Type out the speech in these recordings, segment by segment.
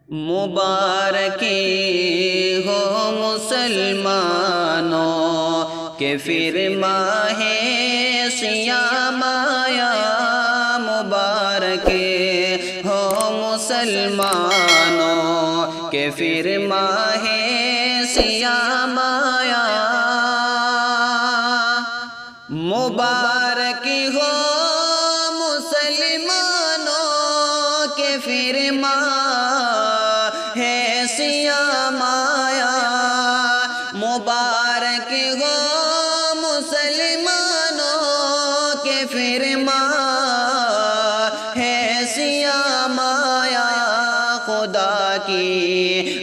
مبارکی ہو مسلمانوں کہ پھر ماہ صیام آیا، مبارکی ہو مسلمانوں کہ پھر ماہ صیام آیا، مبارک ہو مسلمانوں کہ پھر ماہ صیام آیا، مبارک ہو مسلمانوں کہ پھر ماہ صیام آیا، خدا کی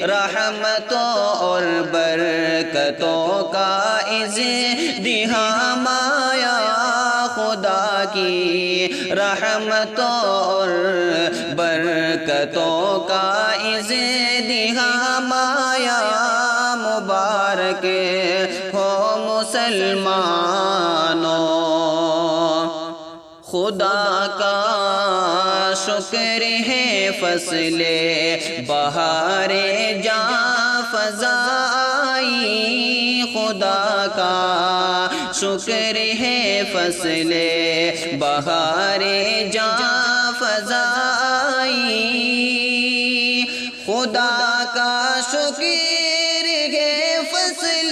رحمتوں اور برکتوں کا ازدحام آیا، خدا کی رحمتوں اور برکتوں کا ازدحام آیا، مبارک ہو مسلمانوں۔ خدا کا شکر ہے فصل بہار جاں فضا آئی، خدا کا شکر ہے فصل بہار جاں فضا آئی، خدا کا شکر ہے فصل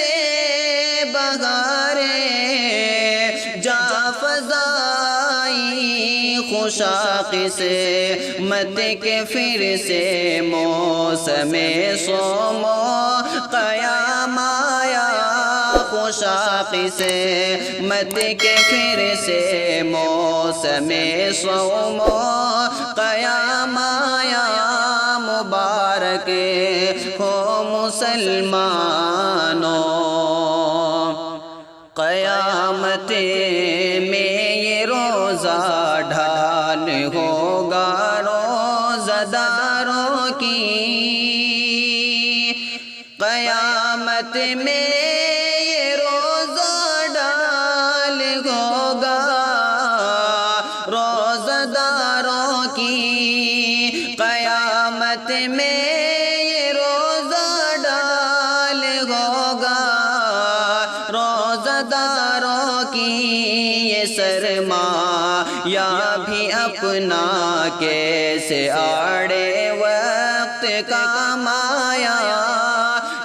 بہار جاں فضا آئی، خوشاق سے مت کے پھر سے موسم صوم و قیام آیا، خوشاق سے مت کے پھر سے موسم صوم و قیام آیا، مبارک ہو مسلمانوں۔ قیامت میں یہ روزہ ڈھال ہوگا روزہ داروں کی، قیامت میں یہ روزہ ڈھال ہوگا روزہ داروں کی، قیامت میں یہ روزہ ڈھال ہوگا روزہ داروں کی، یہ سرمایہ بھی اپنا کیسے آڑے وقت کام آیا،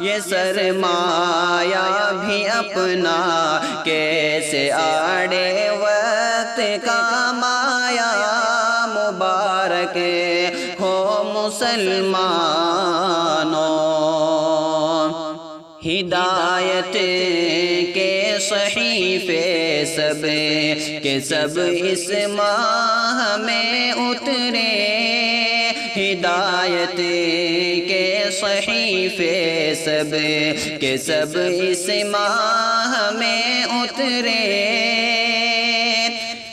یہ سرمایہ بھی اپنا کیسے آڑے وقت کام آیا، مبارک ہو مسلمانوں۔ ہدایت کے صحیفے سب کے سب اس ماہ میں اترے، ہدایت کے صحیفے سب کے سب اس ماہ میں اترے،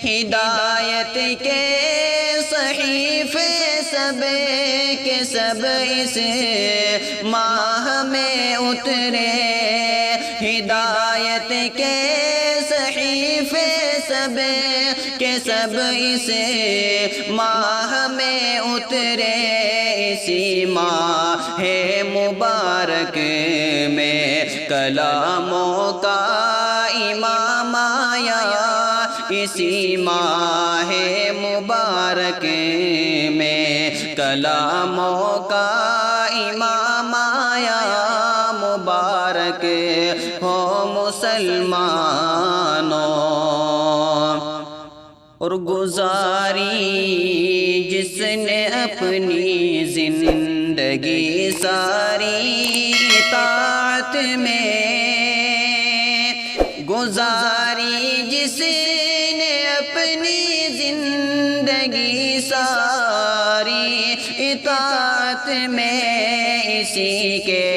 ہدایت کے صحیفے سب کے سب اس ماہ میں اترے، ہدایت کے صحیفے سب کے سب اس ماہ میں اترے، اسی ماہ مبارک میں کلاموں کا امام آیا، اسی ماہ مبارک میں کلاموں کا امام آیا، مبارک ہو مسلمانوں۔ اور گزاری جس نے اپنی زندگی ساری اطاعت میں، گزاری جس نے اپنی زندگی ساری اطاعت میں، اسی کے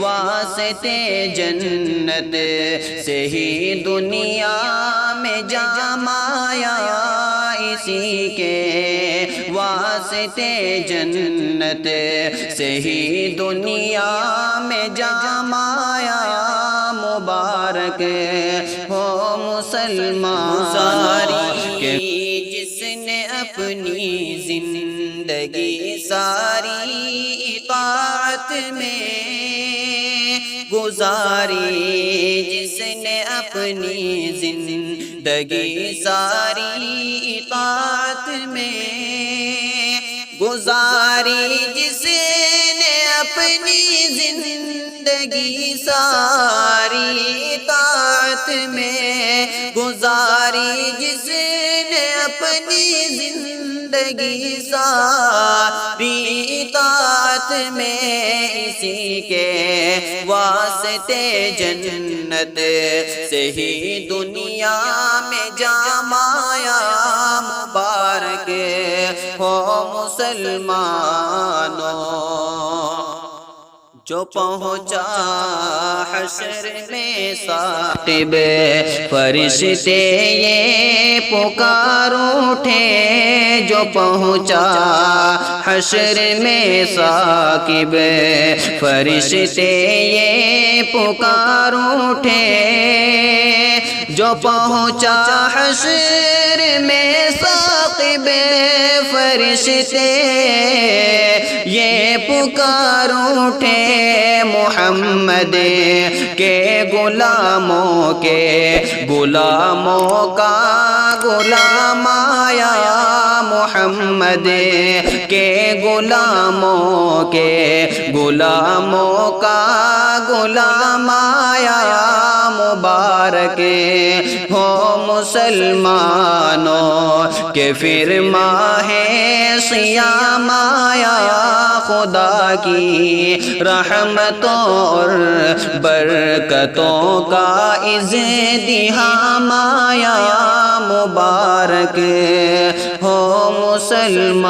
واسطے جنت سے ہی دنیا میں جام آیا، اسی کے واسطے جنت سے ہی دنیا میں جام آیا، مبارک ہو مسلمان۔ جس نے اپنی زندگی ساری اطاعت میں گزاری، جس نے اپنی زندگی ساری اطاعت میں گزاری، جس نے اپنی زندگی ساری اطاعت میں گزاری، جس نے اپنی زندگی ساری اطاعت میں، اسی کے واسطے جنت سے ہی دنیا میں جام آیا، مبارک ہو مسلمانوں جو پہنچا حشر میں ثاقب، فرشتے یہ پکار اٹھے، جو پہنچا حشر میں ثاقب، فرشتے یہ پکار اٹھے، جو پہنچا حشر میں ثاقب، فرشتے یہ پکار اٹھے، محمد کے غلاموں کا غلام آیا، محمد کے غلاموں کا غلام آیا، مبارک ہو مسلمانوں کہ پھر ماہ صیام آیا، خدا کی رحمتوں اور برکتوں کا ازدحام آیا، مبارک ہو مسلمانوں۔